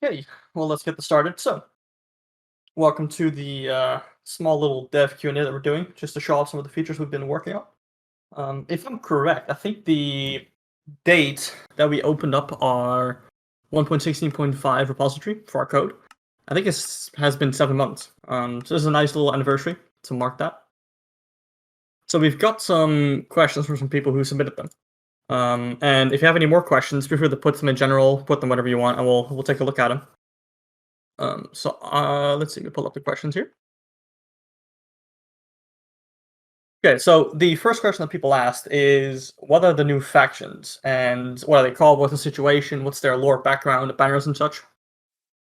Okay, well, let's get this started. So, welcome to the small little dev Q&A that we're doing, just to show off some of the features we've been working on. If I'm correct, I think the date that we opened up our 1.16.5 repository for our code, I think it has been 7 months. So this is a nice little anniversary to mark that. So we've got some questions from some people who submitted them. And if you have any more questions, feel free to put them in general, put them whatever you want, and we'll take a look at them. Let's see, we pull up the questions here. Okay, so the first question that people asked is, what are the new factions, and what are they called, what's the situation, what's their lore background, banners and such?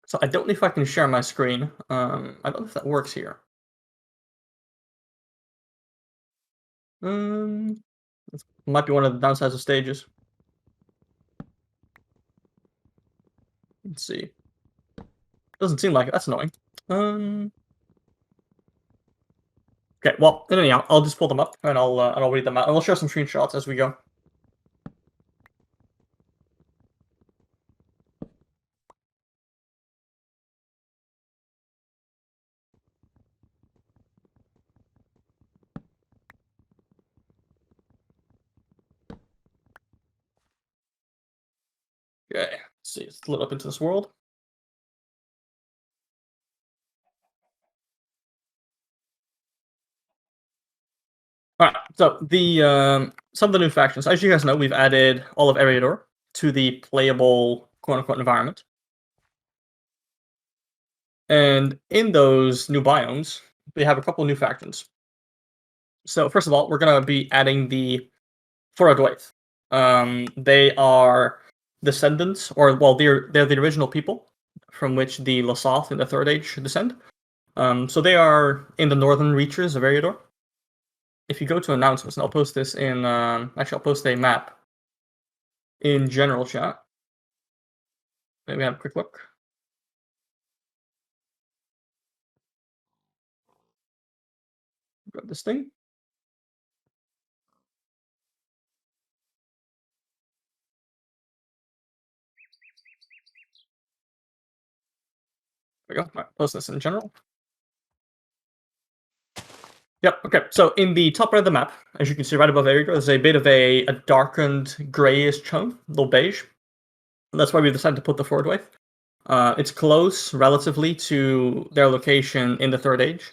So I don't know if I can share my screen. I don't know if that works here. This might be one of the downsides of stages. Let's see. Doesn't seem like it, that's annoying. Okay, well, anyhow, I'll just pull them up and I'll read them out, and we'll share some screenshots as we go. Okay, let's see, it's lit up into this world. Alright, so the some of the new factions. As you guys know, we've added all of Ariador to the playable quote-unquote environment. And in those new biomes, we have a couple new factions. So first of all, we're gonna be adding the Forodwaith. They are descendants, or well, they're the original people from which the Lasoth in the Third Age descend. So they are in the northern reaches of Ariador. If you go to announcements, and I'll post this in, actually I'll post a map in general chat. Maybe have a quick look. Grab this thing. There we go. Right, post this in general. Yep, okay. So in the top right of the map, as you can see right above Ariador, there's a bit of a darkened grayish tone, a little beige. And that's why we decided to put the Forodwaith. It's close, relatively, to their location in the Third Age.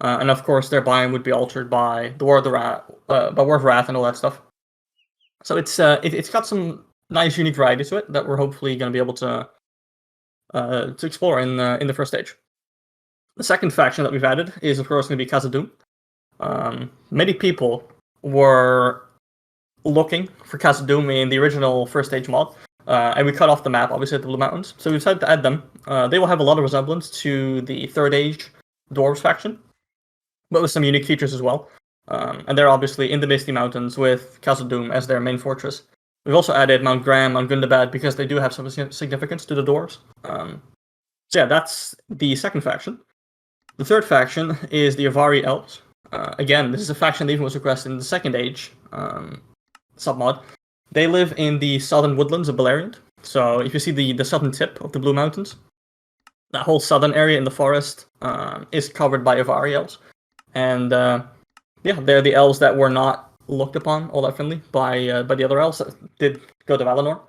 And of course, their biome would be altered by the War of the Wrath and all that stuff. So it's got some nice, unique variety to it that we're hopefully going to be able to explore in the first stage. The second faction that we've added is, of course, going to be Khazad-dûm. Many people were looking for Khazad-dûm in the original first stage mod, and we cut off the map, obviously, at the Blue Mountains. So we decided to add them. They will have a lot of resemblance to the Third Age Dwarves faction, but with some unique features as well. And they're obviously in the Misty Mountains with Khazad-dûm as their main fortress. We've also added Mount Graham, Mount Gundabad, because they do have some significance to the dwarves. So yeah, that's the second faction. The third faction is the Avari Elves. Again, this is a faction that even was requested in the Second Age submod. They live in the southern woodlands of Beleriand. So if you see the southern tip of the Blue Mountains, that whole southern area in the forest is covered by Avari Elves. And yeah, they're the elves that were not looked upon all that friendly by the other elves that did go to Valinor.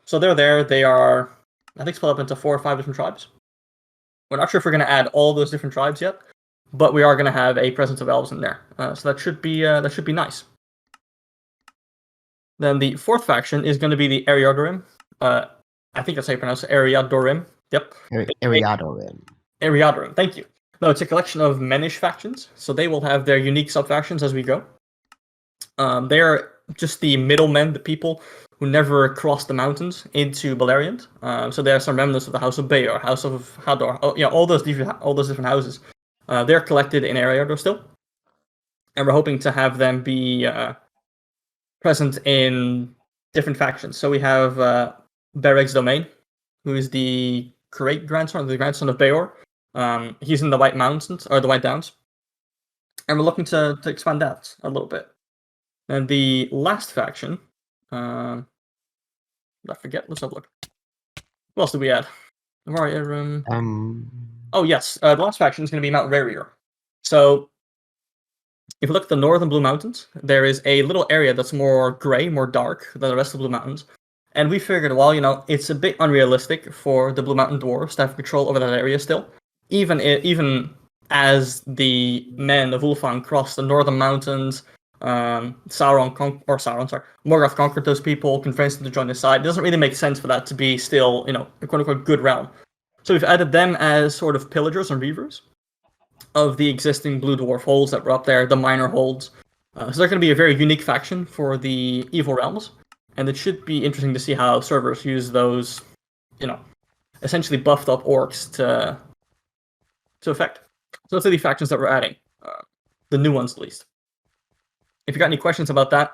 So they're there. They are, I think, split up into 4 or 5 different tribes. We're not sure if we're going to add all those different tribes yet, but we are going to have a presence of elves in there. So that should be nice. Then the fourth faction is going to be the Ariadorim. I think that's how you pronounce it. Ariadorim. Yep. Ariadorim. Ariadorim. Thank you. No, it's a collection of Menish factions, so they will have their unique sub-factions as we go. They are just the middlemen, the people who never crossed the mountains into Beleriand. So there are some remnants of the House of Bayor, House of Hador, all those different houses. They're collected in Ariador still, and we're hoping to have them be present in different factions. So we have Bereg's Domain, who is the great grandson, the grandson of Bayor. He's in the White Mountains, or the White Downs. And we're looking to expand that a little bit. And the last faction, I forget, let's have a look. What else did we add? Avari. Um. Oh yes, the last faction is going to be Mount Rarier. So if you look at the northern Blue Mountains, there is a little area that's more gray, more dark than the rest of the Blue Mountains. And we figured, well, it's a bit unrealistic for the Blue Mountain dwarves to have control over that area still. Even as the men of Ulfang crossed the northern mountains, Morgoth conquered those people, convinced them to join his side. It doesn't really make sense for that to be still, a quote-unquote good realm. So we've added them as sort of pillagers and reavers of the existing Blue Dwarf holds that were up there, the minor holds. So they're going to be a very unique faction for the Evil Realms, and it should be interesting to see how servers use those, essentially buffed up orcs to effect. So those are the factions that we're adding, the new ones at least. If you got any questions about that,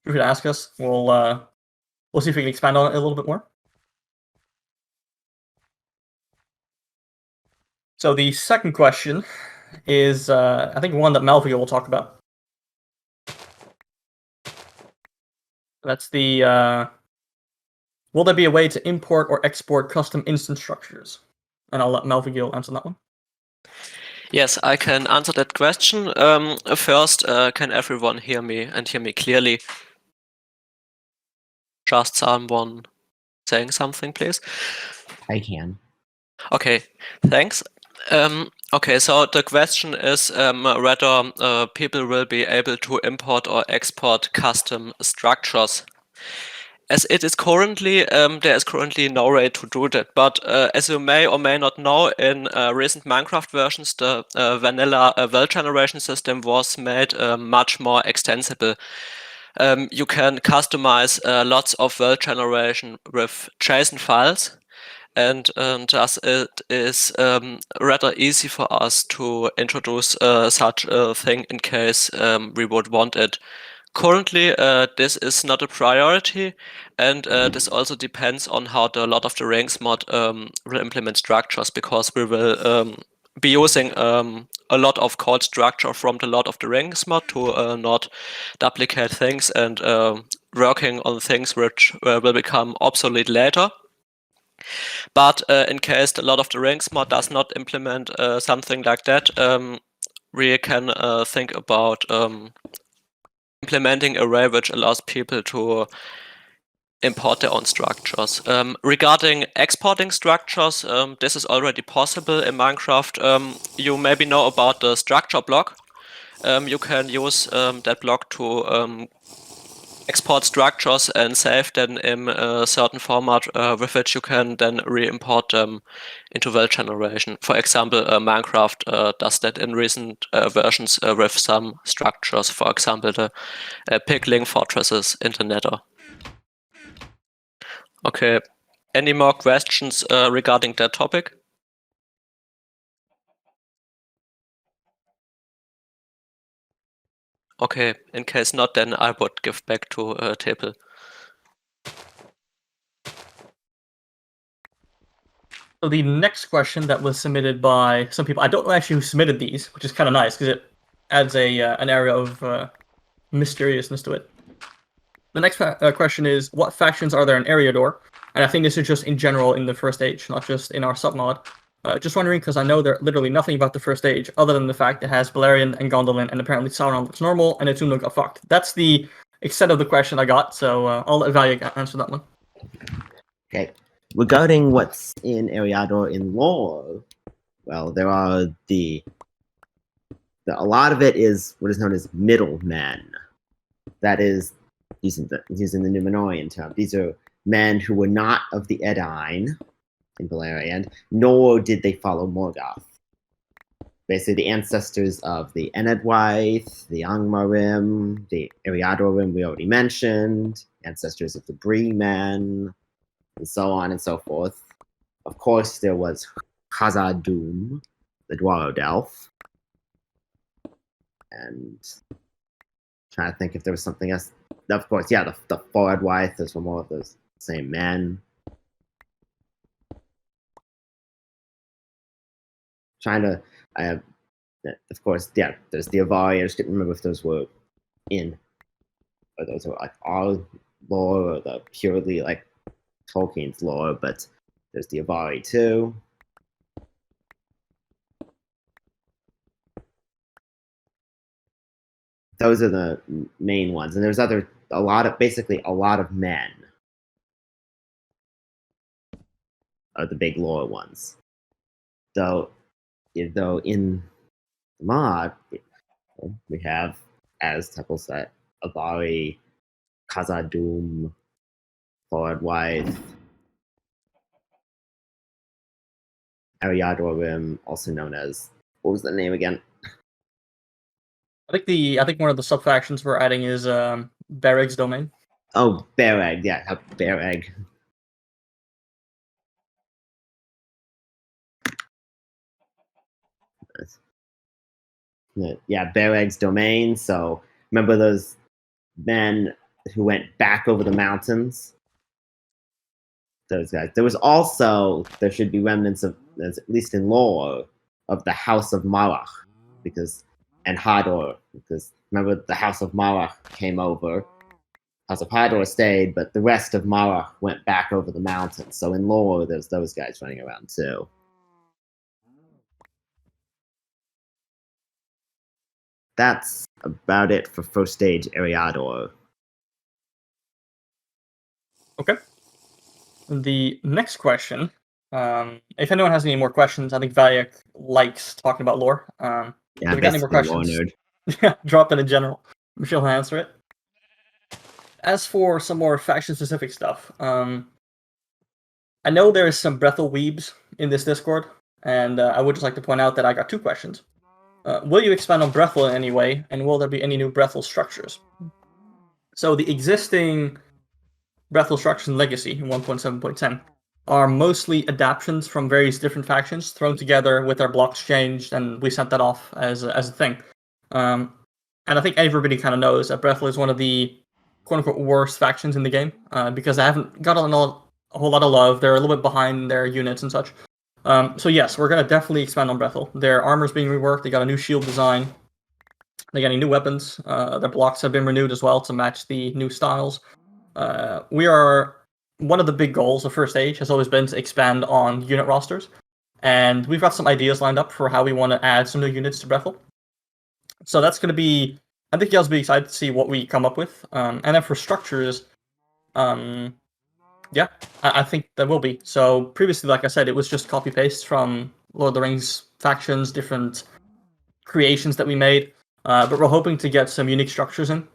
feel free to ask us. We'll see if we can expand on it a little bit more. So the second question is, I think, one that Malvio will talk about. That's the, will there be a way to import or export custom instance structures? And I'll let Malvio answer that one. Yes, I can answer that question. First, can everyone hear me and hear me clearly? Just someone saying something, please. I can. Okay, thanks. Okay, so the question is whether people will be able to import or export custom structures. As it is currently, there is currently no way to do that. But as you may or may not know, in recent Minecraft versions, the vanilla world generation system was made much more extensible. You can customize lots of world generation with JSON files. And thus it is rather easy for us to introduce such a thing in case we would want it. Currently, this is not a priority, and this also depends on how the Lord of the Rings mod will implement structures, because we will be using a lot of code structure from the Lord of the Rings mod to not duplicate things and working on things which will become obsolete later. But in case the Lord of the Rings mod does not implement something like that, we can think about implementing a array which allows people to import their own structures. Regarding exporting structures, this is already possible in Minecraft. You maybe know about the structure block. You can use that block to export structures and save them in a certain format with which you can then re-import them into world generation. For example, Minecraft does that in recent versions with some structures, for example, the pickling fortresses in the Nether. Okay, any more questions regarding that topic? Okay, in case not, then I would give back to Tepel. So the next question that was submitted by some people, I don't know actually who submitted these, which is kind of nice because it adds an area of mysteriousness to it. The next question is, what factions are there in Ariador? And I think this is just in general in the first age, not just in our submod. Just wondering, because I know there literally nothing about the first age other than the fact it has Balerion and Gondolin, and apparently Sauron looks normal, and Etuna got fucked. That's the extent of the question I got, so I'll let Valia answer that one. Okay. Regarding what's in Ariador in lore, well, there are a lot of it is what is known as middlemen. That is, using the Numenorian term, these are men who were not of the Edain in Beleriand, nor did they follow Morgoth. Basically, the ancestors of the Enedwaith, the Angmarim, the Ariadorim we already mentioned, ancestors of the Bree men, and so on and so forth. Of course, there was Khazad-dûm, the Dwaro Delph, and trying to think if there was something else. Of course, yeah, the Foradwaith, those were more of those same men. Trying to, of course, yeah, there's the Avari. I just didn't remember if those were in, or those were like our lore or the purely like Tolkien's lore, but There's the Avari too. Those are the main ones, and there's basically a lot of men are the big lore ones. Though in the mod, we have, as Temple said, Avari, Khazad-dûm, Forward Wife, Ariador, also known as, what was the name again? I think one of the sub factions we're adding is Bereg's domain. Oh, Bereg, yeah, Bereg. Yeah, Bereg's domain. So remember those men who went back over the mountains? Those guys. There should be remnants of, at least in lore, of the House of Marach, and Hador, because remember the House of Marach came over. House of Hador stayed, but the rest of Marach went back over the mountains. So in lore, there's those guys running around too. That's about it for first stage Ariador. Okay. The next question, if anyone has any more questions, I think Valyak likes talking about lore. Yeah, if you got any more questions, nerd. drop it in general. Michelle will answer it. As for some more faction-specific stuff, I know there is some Brethel weebs in this Discord, and I would just like to point out that I got 2 questions. Will you expand on Brethel in any way, and will there be any new Brethel structures? So the existing Brethel structures in Legacy in 1.7.10 are mostly adaptations from various different factions thrown together with their blocks changed, and we sent that off as a thing. And I think everybody kind of knows that Brethel is one of the quote-unquote worst factions in the game, because they haven't got a whole lot of love. They're a little bit behind their units and such. So yes, we're going to definitely expand on Brethel. Their armor's being reworked. They got a new shield design. They got any new weapons. Their blocks have been renewed as well to match the new styles. One of the big goals of First Age has always been to expand on unit rosters. And we've got some ideas lined up for how we want to add some new units to Brethel. So that's going to be... I think you guys will be excited to see what we come up with. And then for structures... yeah, I think there will be. So previously, like I said, it was just copy-paste from Lord of the Rings factions, different creations that we made. But we're hoping to get some unique structures in,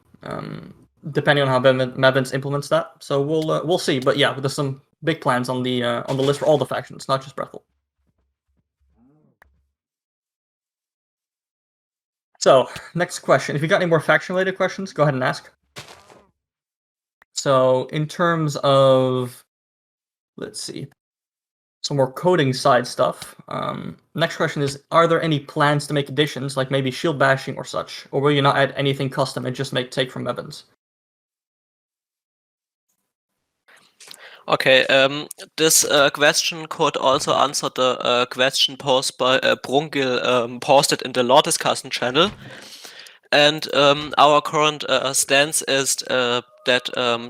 depending on how Mevins implements that. So we'll see. But yeah, there's some big plans on the list for all the factions, not just Brethel. So next question. If you got any more faction-related questions, go ahead and ask. So in terms of, let's see, some more coding side stuff. Next question is, are there any plans to make additions, like maybe shield bashing or such? Or will you not add anything custom and just take from Evans? Okay, this question could also answer the question posed by Brungil, posted in the law discussion channel. And our current stance is that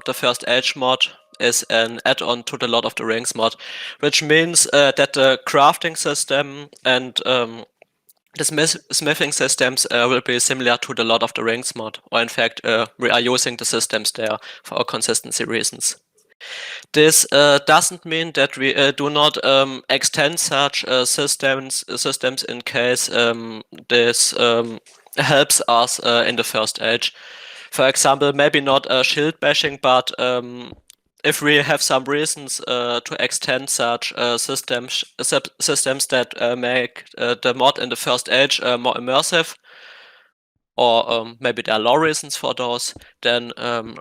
the First Age mod is an add-on to the Lord of the Rings mod, which means that the crafting system and the smithing systems will be similar to the Lord of the Rings mod, or in fact, we are using the systems there for consistency reasons. This doesn't mean that we do not extend such systems in case this helps us in the First Age. For example, maybe not shield bashing, but if we have some reasons to extend such systems that make the mod in the First Age more immersive, or maybe there are law reasons for those, then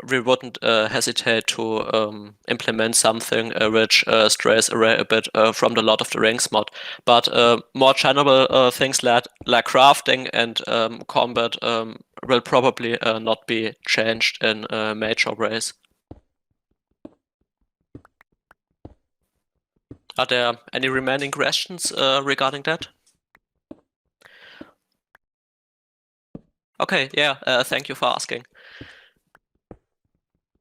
we wouldn't hesitate to implement something which strays away a bit from the Lord of the Rings mod. But more general things like crafting and combat will probably not be changed in major ways. Are there any remaining questions regarding that? Okay, yeah, thank you for asking.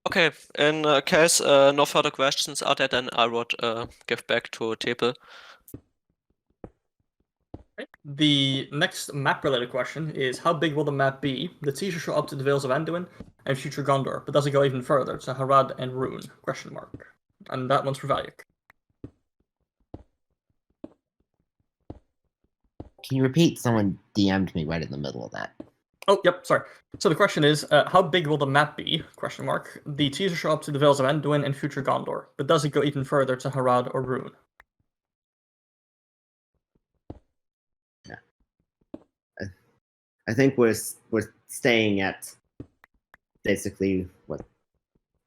Okay. Okay, in case no further questions are there, then I would give back to Tepel. Okay. The next map-related question is, how big will the map be? The teaser show up to the Vales of Anduin and future Gondor, but does it go even further to Harad and Rune? Question mark. And that one's for Valyuk. Can you repeat? Someone DM'd me right in the middle of that. Oh, yep, sorry. So the question is, how big will the map be? Question mark. The teaser show up to the Vales of Anduin and future Gondor, but does it go even further to Harad or Rune? I think we're staying at basically what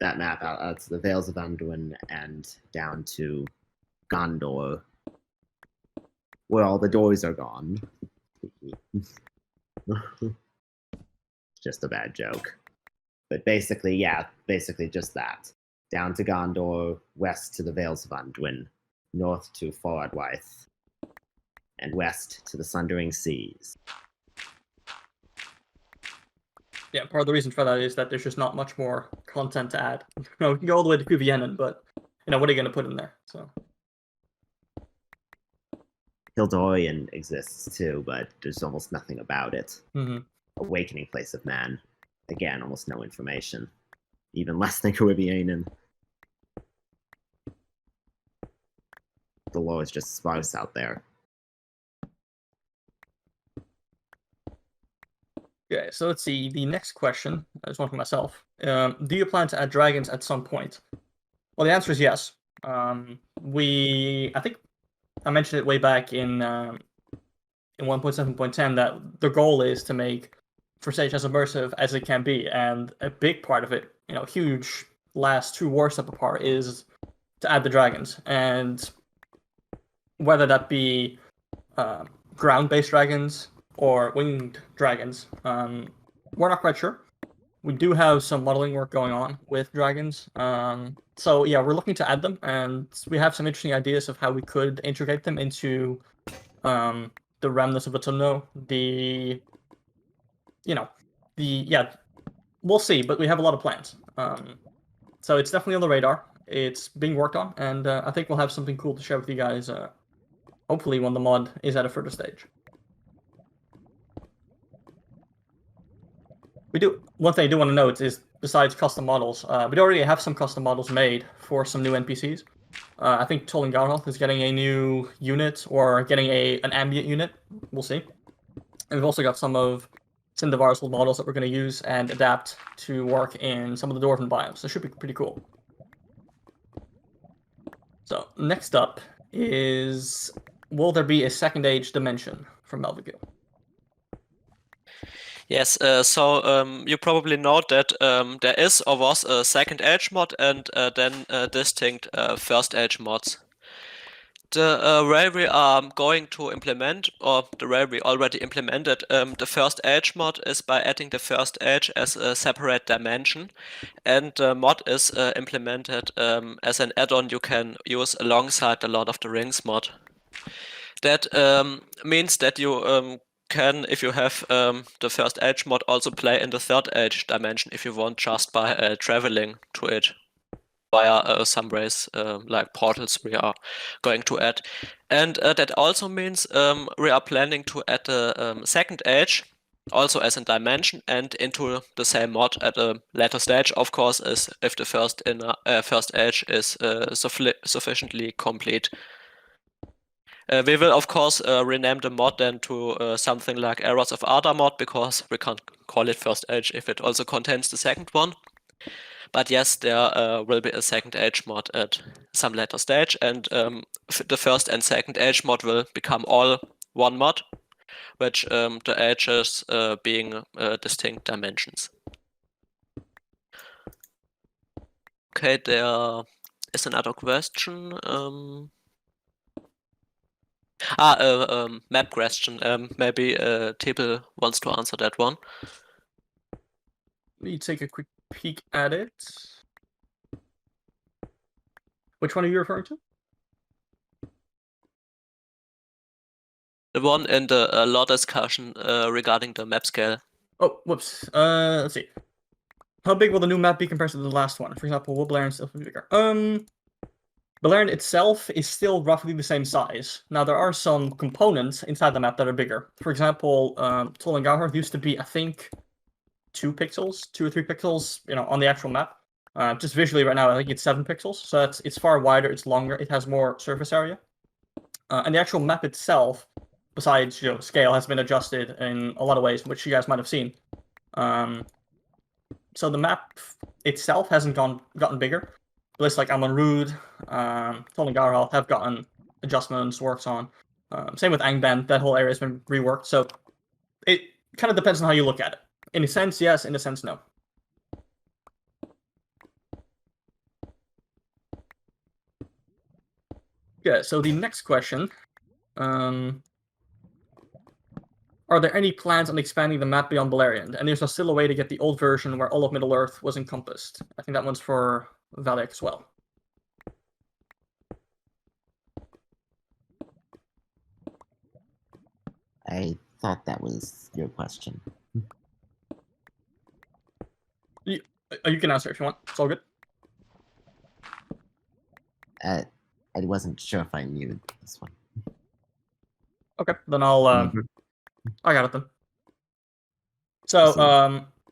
that map out to the Vales of Anduin and down to Gondor, where all the doors are gone. Just a bad joke. But basically, yeah, basically just that. Down to Gondor, west to the Vales of Anduin, north to Foradwaith, and west to the Sundering Seas. Yeah, part of the reason for that is that there's just not much more content to add. You know, we can go all the way to Cuvianen, but what are you going to put in there? So Hildorian exists too, but there's almost nothing about it. Mm-hmm. Awakening Place of Man. Again, almost no information. Even less than Caribbean. The lore is just sparse out there. Okay, so let's see. The next question is one for myself. Do you plan to add dragons at some point? Well, the answer is yes. I think I mentioned it way back in 1.7.10 that the goal is to make First Age as immersive as it can be, and a big part of it, huge last 2 war step apart, is to add the dragons, and whether that be ground-based dragons or winged dragons, we're not quite sure. We do have some modeling work going on with dragons, so yeah, we're looking to add them, and we have some interesting ideas of how we could integrate them into the remnants of Autumno. We'll see, but we have a lot of plans. So it's definitely on the radar. It's being worked on, and I think we'll have something cool to share with you guys. Hopefully, when the mod is at a further stage. One thing I do want to note is, besides custom models, we already have some custom models made for some new NPCs. I think Tolan Garhoth is getting a new unit, or getting an ambient unit. We'll see. And we've also got some of Sindavar's old models that we're going to use and adapt to work in some of the Dwarven biomes. So it should be pretty cool. So next up is, will there be a second age dimension from Melvigil? Yes, so you probably know that there is or was a second age mod and then distinct first age mods. The way we are going to implement, or the way we already implemented, the first age mod is by adding the first age as a separate dimension, and the mod is implemented as an add-on you can use alongside the Lord of the Rings mod. That means that you can, if you have the first age mod, also play in the third age dimension if you want, just by traveling to it via some ways like portals we are going to add. And that also means we are planning to add the second age also as a dimension and into the same mod at a later stage, of course, as if the first age is sufficiently complete. We will, of course, rename the mod then to something like Errors of Arda mod, because we can't call it first age if it also contains the second one. But yes, there will be a second age mod at some later stage, and the first and second age mod will become all one mod, which the ages being distinct dimensions. Okay, there is another question. Map question. Maybe Tepel wants to answer that one. Let me take a quick peek at it. Which one are you referring to? The one in the law discussion regarding the map scale. Oh, whoops. Let's see. How big will the new map be compared to the last one? For example, will Balerion still be bigger? Balerion itself is still roughly the same size. Now, there are some components inside the map that are bigger. For example, Tolengauer used to be, I think, 2 or 3 pixels, on the actual map. Just visually right now, I think it's 7 pixels. So it's far wider, it's longer, it has more surface area. And the actual map itself, besides scale, has been adjusted in a lot of ways, which you guys might have seen. So the map itself hasn't gotten bigger. Places like Amon-Rud, Tolengauer have gotten adjustments, works on. Same with Angband, that whole area has been reworked. So it kind of depends on how you look at it. In a sense, yes. In a sense, no. Yeah, so the next question. Are there any plans on expanding the map beyond Balerion? And there's still a way to get the old version where all of Middle-earth was encompassed. I think that one's for Valak as well. I thought that was your question. You can answer if you want. It's all good. I wasn't sure if I knew this one. Okay, then I got it then. So,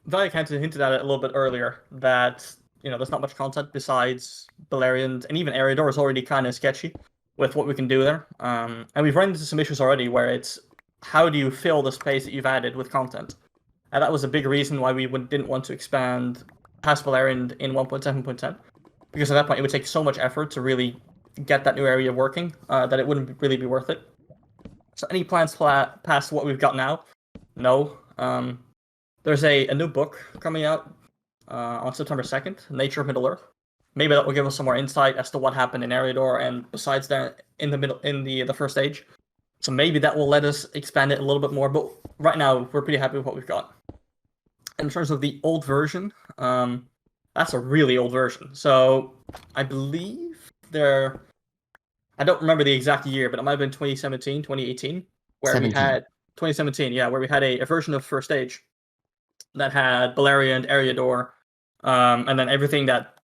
Valak hinted at it a little bit earlier that there's not much content besides Balerion, and even Ariador is already kind of sketchy with what we can do there. And we've run into some issues already where it's how do you fill the space that you've added with content? And that was a big reason why we didn't want to expand past Balerion in 1.7.10, because at that point it would take so much effort to really get that new area working that it wouldn't really be worth it. So any plans past what we've got now? No. There's a new book coming out on September 2nd, Nature of Middle-earth. Maybe that will give us some more insight as to what happened in Ariador and besides that in the first age. So maybe that will let us expand it a little bit more, but right now we're pretty happy with what we've got. In terms of the old version, that's a really old version. So I believe I don't remember the exact year, but it might have been 2017, 2018, where 17. we had 2017, yeah, where we had a version of First Age that had Balerion, Ariador, and then everything that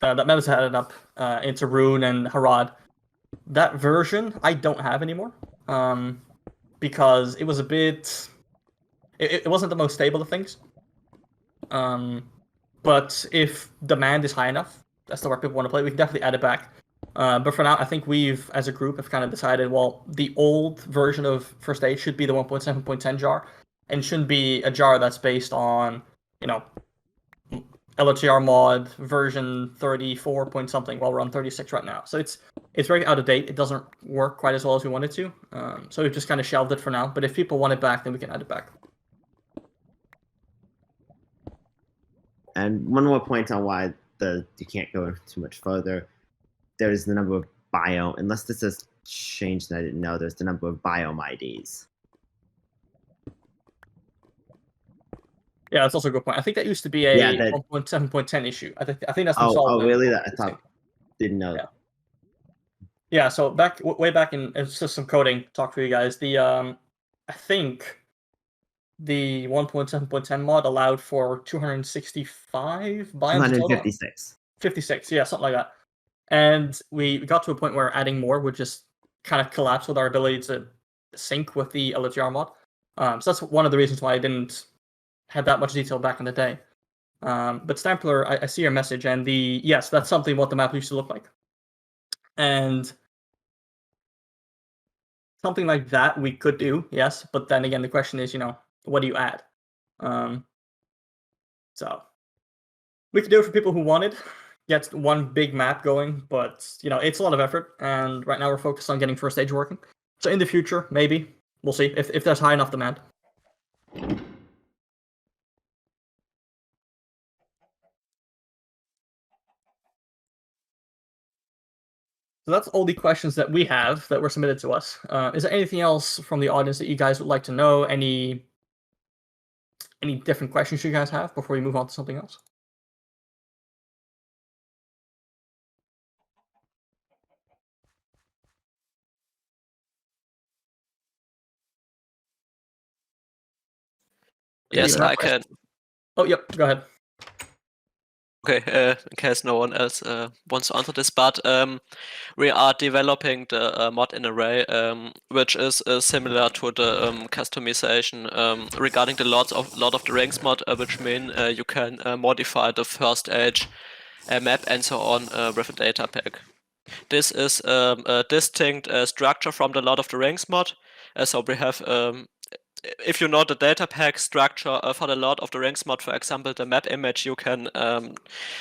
Metis had up into Rune and Harad. That version I don't have anymore, because it was a bit. It wasn't the most stable of things. But if demand is high enough, that's the where people want to play, we can definitely add it back. But for now, I think we've, as a group, have kind of decided, well, the old version of First Aid should be the 1.7.10 jar, and shouldn't be a jar that's based on, LOTR mod version 34 point something, while we're on 36 right now. So it's very out of date. It doesn't work quite as well as we wanted to. So we've just kind of shelved it for now. But if people want it back, then we can add it back. And one more point on why you can't go too much further. There's the number of biome, unless this has changed and I didn't know, there's the number of biome IDs. Yeah, that's also a good point. I think that used to be a 1.7.10 issue. I think that's been solved. Oh, really? I thought, didn't know. Yeah. Yeah, so way back in system coding talk for you guys, I think the 1.7.10 mod allowed for 265 biomes. 256. 56, yeah, something like that. And we got to a point where adding more would just kind of collapse with our ability to sync with the LOTR mod. So that's one of the reasons why I didn't have that much detail back in the day. But Stampler, I see your message, and yes, that's something what the map used to look like. And something like that we could do, yes. But then again, the question is, what do you add? So we could do it for people who wanted, get one big map going, but it's a lot of effort, and right now we're focused on getting First Stage working. So in the future, maybe we'll see if there's high enough demand. So that's all the questions that we have that were submitted to us. Is there anything else from the audience that you guys would like to know? Any different questions you guys have before we move on to something else? Yes, I can. Oh, yep. Go ahead. Okay, in case no one else wants to answer this, but we are developing the mod in Array, which is similar to the customization regarding the Lord of the Rings mod, which mean you can modify the first age map and so on with a data pack. This is a distinct structure from the Lord of the Rings mod. So we have if you know the data pack structure for the Lord of the Rings mod, for example, the map image you can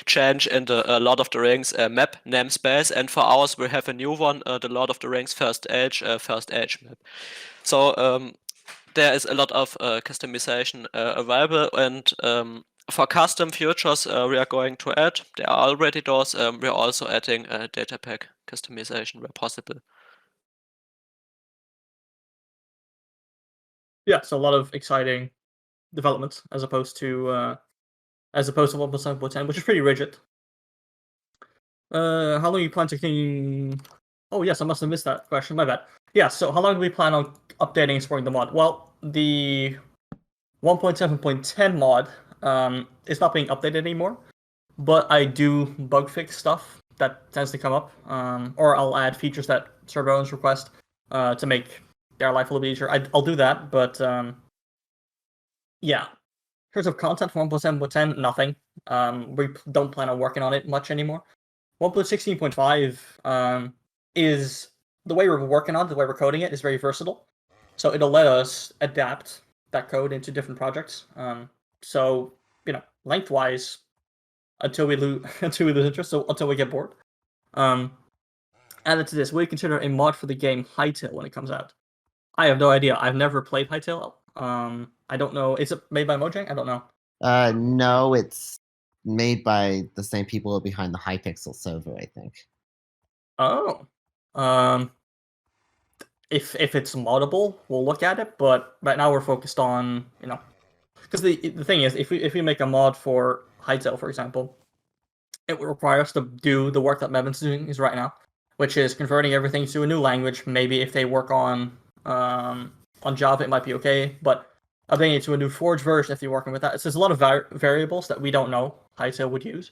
change in the Lord of the Rings map namespace, and for ours we have a new one, the Lord of the Rings first age map. So there is a lot of customization available, and for custom features we are going to add. There are already those. We are also adding data pack customization where possible. Yeah, so a lot of exciting developments as opposed to 1.7.10, which is pretty rigid. How long do you plan to continue? Oh yes, I must have missed that question. My bad. Yeah, so how long do we plan on updating and supporting the mod? Well, the 1.7.10 mod is not being updated anymore, but I do bug fix stuff that tends to come up, or I'll add features that server owners request to make their life a little easier. I'll do that, but yeah. In terms of content for 1.7.10, nothing. We don't plan on working on it much anymore. 1.16.5 is the way we're working on it, the way we're coding it is very versatile. So it'll let us adapt that code into different projects. So lengthwise, until we lose interest, so until we get bored. Added to this, will you consider a mod for the game Hytale when it comes out? I have no idea. I've never played Hytale. I don't know. Is it made by Mojang? I don't know. No, it's made by the same people behind the Hypixel server, I think. Oh. If it's moddable, we'll look at it. But right now we're focused on because the thing is, if we make a mod for Hytale, for example, it would require us to do the work that Mevin's doing is right now, which is converting everything to a new language. Maybe if they work on Java, it might be okay, but updating it to a new Forge version, if you're working with that, there's a lot of variables that we don't know Hytale would use.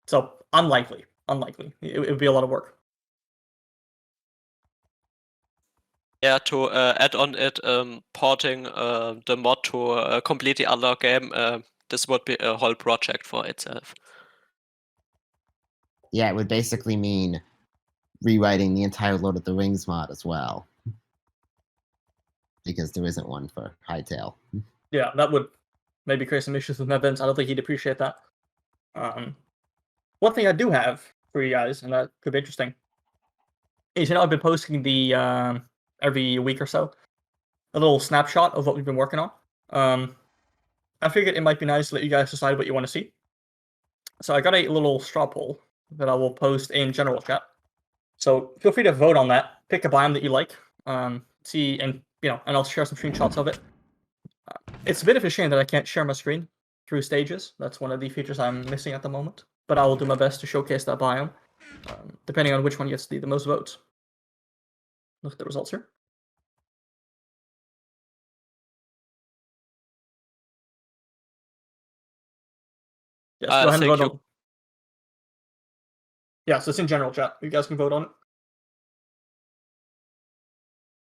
So unlikely. It would be a lot of work. Yeah, to add on it, porting the mod to a completely other game, this would be a whole project for itself. Yeah, it would basically mean rewriting the entire Lord of the Rings mod as well. Because there isn't one for Hytale. Yeah, that would maybe create some issues with Mevins. I don't think he'd appreciate that. One thing I do have for you guys, and that could be interesting, is I've been posting the every week or so a little snapshot of what we've been working on. I figured it might be nice to let you guys decide what you want to see. So I got a little straw poll that I will post in general chat. So feel free to vote on that. Pick a biome that you like. See and I'll share some screenshots of it. It's a bit of a shame that I can't share my screen through stages. That's one of the features I'm missing at the moment. But I will do my best to showcase that biome, depending on which one gets the most votes. Look at the results here. Yes, go ahead and vote on. Yeah, so it's in general chat. You guys can vote on it.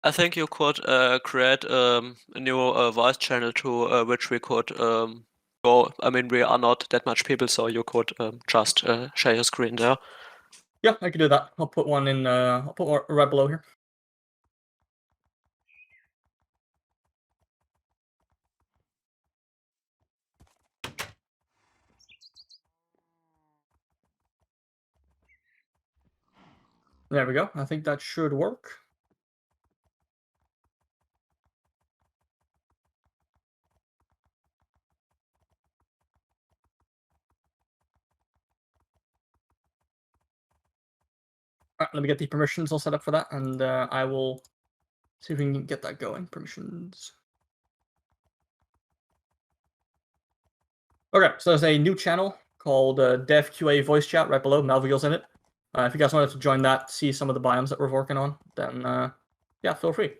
I think you could create a new voice channel to which we could go. I mean, we are not that much people, so you could just share your screen there. Yeah, I can do that. I'll put one in. I'll put one right below here. There we go. I think that should work. Alright, let me get the permissions all set up for that, and I will see if we can get that going. Permissions. Okay, so there's a new channel called Dev QA Voice Chat right below. Malvigil's in it. If you guys wanted to join that, see some of the biomes that we're working on, then yeah, feel free.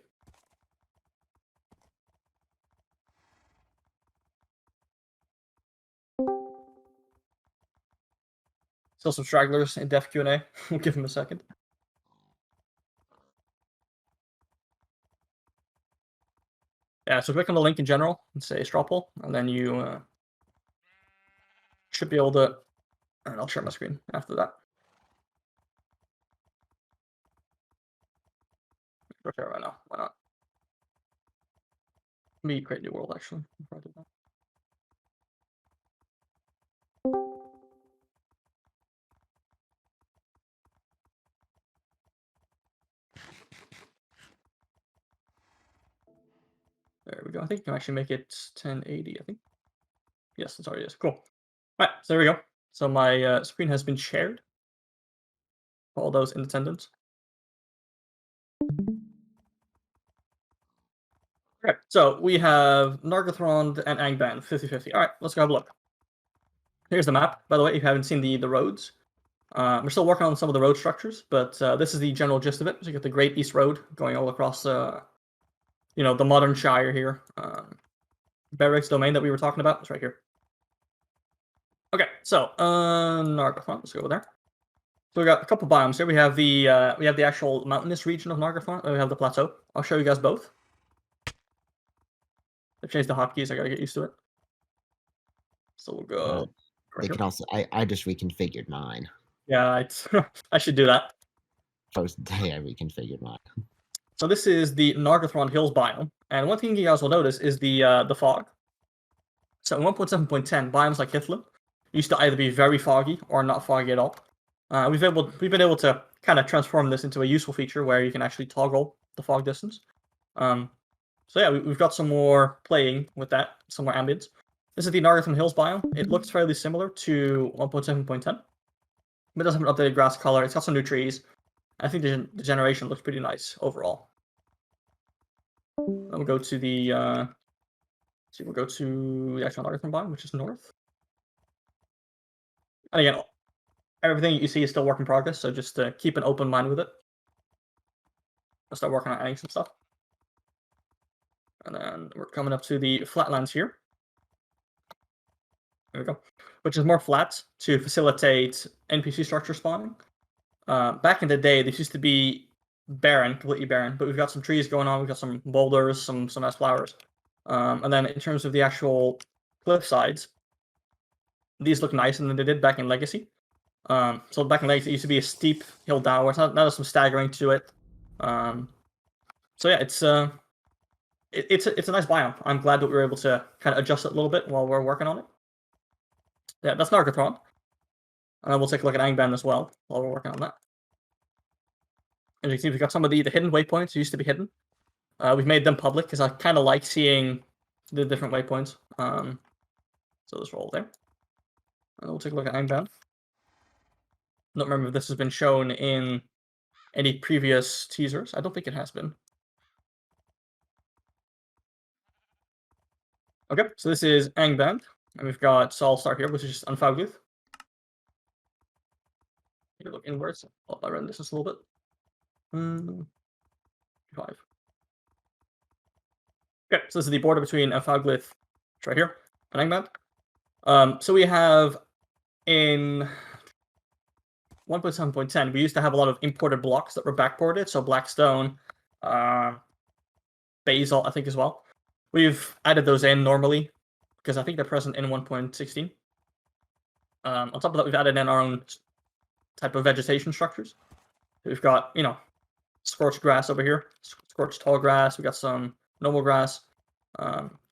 Still some stragglers in Def Q&A. We'll give him a second. Yeah, so click on the link in general and say straw poll, and then you should be able to. And I'll share my screen after that. Okay, right now. Why not? Let me create a new world actually. Before I do that. There we go. I think you can actually make it 1080, I think. Yes, that's already is. Cool. All right, so there we go. So my screen has been shared for all those in attendance. Okay, so we have Narghathan and Angband, 50-50. All right, let's go have a look. Here's the map, by the way, if you haven't seen the roads. We're still working on some of the road structures, but this is the general gist of it. So you get the Great East Road going all across, the modern Shire here. Berwick's domain that we were talking about is right here. Okay, so Narghathan, let's go over there. So we got a couple biomes here. We have the actual mountainous region of Narghathan, and we have the plateau. I'll show you guys both. I've changed the hotkeys. I gotta get used to it. So we'll go. They can also. I just reconfigured mine. Yeah, I should do that. First day I reconfigured mine. So this is the Narghathan Hills biome, and one thing you guys will notice is the fog. So in 1.7.10, biomes like Hithlum used to either be very foggy or not foggy at all. We've been able to kind of transform this into a useful feature where you can actually toggle the fog distance. So yeah, we've got some more playing with that, some more ambience. This is the Narghathan Hills biome. It looks fairly similar to 1.7.10, but it does have an updated grass color. It's got some new trees. I think the generation looks pretty nice overall. Then we'll go to the we'll go to the actual Narghathan biome, which is north. And again, everything you see is still work in progress, so just keep an open mind with it. I'll start working on adding some stuff. And then we're coming up to the flatlands here. There we go. Which is more flat to facilitate NPC structure spawning. Back in the day, this used to be barren, completely barren, but we've got some trees going on. We've got some boulders, some nice flowers. And then in terms of the actual cliff sides, these look nicer than they did back in Legacy. So back in Legacy, it used to be a steep hill downwards. Now there's some staggering to it. So yeah, it's a nice biome. I'm glad that we were able to kind of adjust it a little bit while we're working on it. Yeah, that's Narghathan. And we'll take a look at Angband as well while we're working on that. As you can see, we've got some of the hidden waypoints used to be hidden. We've made them public because I kind of like seeing the different waypoints. So let's roll there. And we'll take a look at Angband. Don't remember if this has been shown in any previous teasers. I don't think it has been. Okay, so this is Angband, and we've got Solstar here, which is just Unfagluth. You look inwards. I'll run this just a little bit. 5. Okay, so this is the border between Unfagluth, right here, and Angband. So we have in 1.7.10, we used to have a lot of imported blocks that were backported, so Blackstone, Basalt, I think as well. We've added those in normally because I think they're present in 1.16. On top of that, we've added in our own type of vegetation structures. We've got, scorched grass over here, scorched tall grass. We got some normal grass,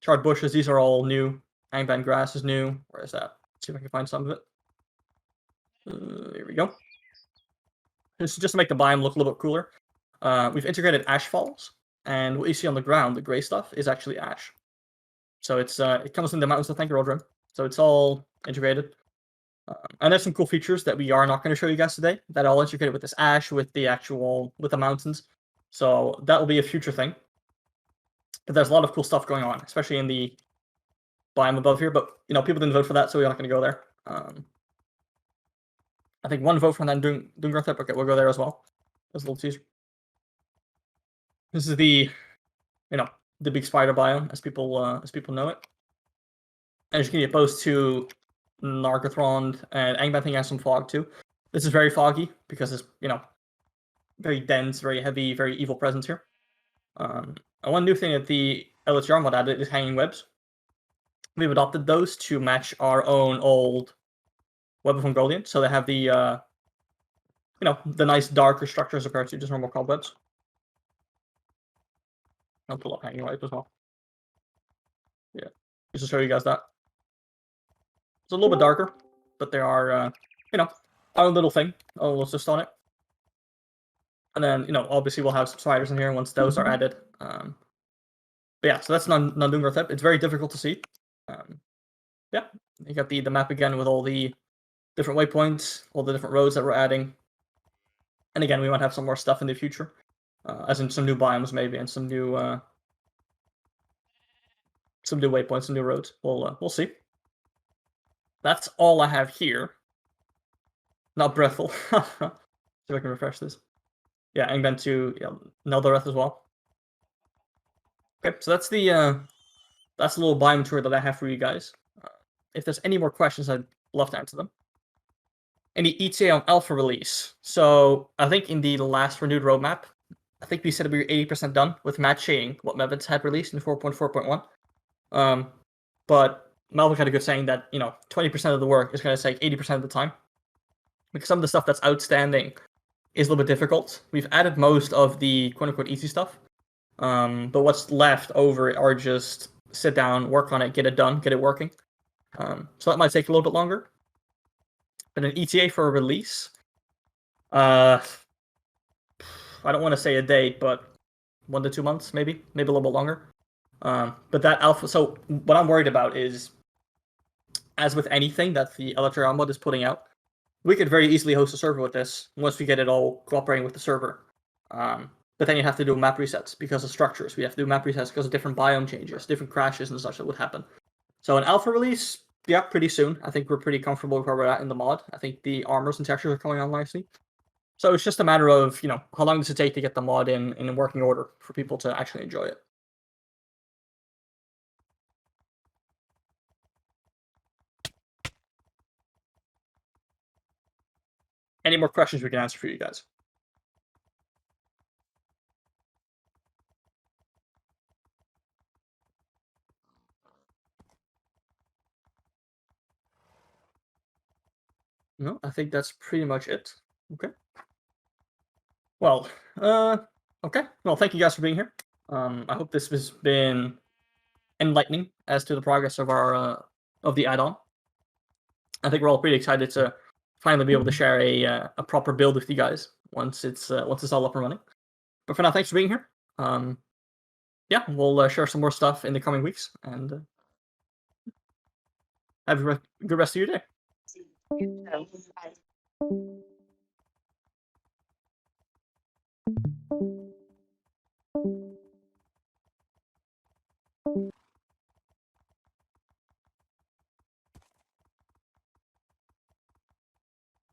charred bushes. These are all new. Angband grass is new. Where is that? Let's see if I can find some of it. Here we go. This is just to make the biome look a little bit cooler. We've integrated ash falls, and what you see on the ground, the gray stuff, is actually ash. So it comes from the mountains of Thangarodrim. So it's all integrated. And there's some cool features that we are not going to show you guys today that I'll integrate with this ash, with the mountains. So that will be a future thing. But there's a lot of cool stuff going on, especially in the biome above here. But people didn't vote for that, so we're not going to go there. I think one vote from that doing growth up. Okay, we'll go there as well. That's a little teaser. This is the Big Spider Biome, as people know it. As you can see, opposed to Narghathan, and Angband thing has some fog too. This is very foggy because it's very dense, very heavy, very evil presence here. And one new thing that the LOTR mod added is hanging webs. We've adopted those to match our own old Web of Ungoliant, so they have the the nice darker structures compared to just normal cobwebs. I'll pull up hanging webs as well. Yeah, just to show you guys that. It's a little bit darker, but they are our own little thing. I'll just on it. And then, obviously we'll have some spiders in here once those are added. But yeah, so that's Nandungarthep. It's very difficult to see. Yeah, you got the map again with all the different waypoints, all the different roads that we're adding. And again, we might have some more stuff in the future, as in some new biomes maybe, and some new waypoints, some new roads. We'll see. That's all I have here. Not Breathel. See if I can refresh this. Yeah, Angband 2, Neldoreth as well. Okay, so that's the little biome tour that I have for you guys. If there's any more questions, I'd love to answer them. Any ETA on alpha release? So I think in the last renewed roadmap, I think we said we were 80% done with matching what Mevins had released in 4.4.1. But Melvin had a good saying that 20% of the work is going to take 80% of the time, because some of the stuff that's outstanding is a little bit difficult. We've added most of the quote-unquote easy stuff, but what's left over are just sit down, work on it, get it done, get it working. So that might take a little bit longer. But an ETA for a release, I don't want to say a date, but 1 to 2 months, maybe a little bit longer. But that alpha. So what I'm worried about is, as with anything that the LOTR mod is putting out, we could very easily host a server with this once we get it all cooperating with the server. But then you have to do map resets because of structures. We have to do map resets because of different biome changes, different crashes and such that would happen. So an alpha release, yeah, pretty soon. I think we're pretty comfortable with where we're at in the mod. I think the armors and textures are coming on nicely. So it's just a matter of, how long does it take to get the mod in working order for people to actually enjoy it. Any more questions we can answer for you guys? No, I think that's pretty much it. Okay. Well, okay. Well, thank you guys for being here. I hope this has been enlightening as to the progress of our of the add-on. I think we're all pretty excited to finally be able to share a proper build with you guys once it's all up and running. But for now, thanks for being here. Yeah, we'll share some more stuff in the coming weeks, and have a good rest of your day. You too. Bye.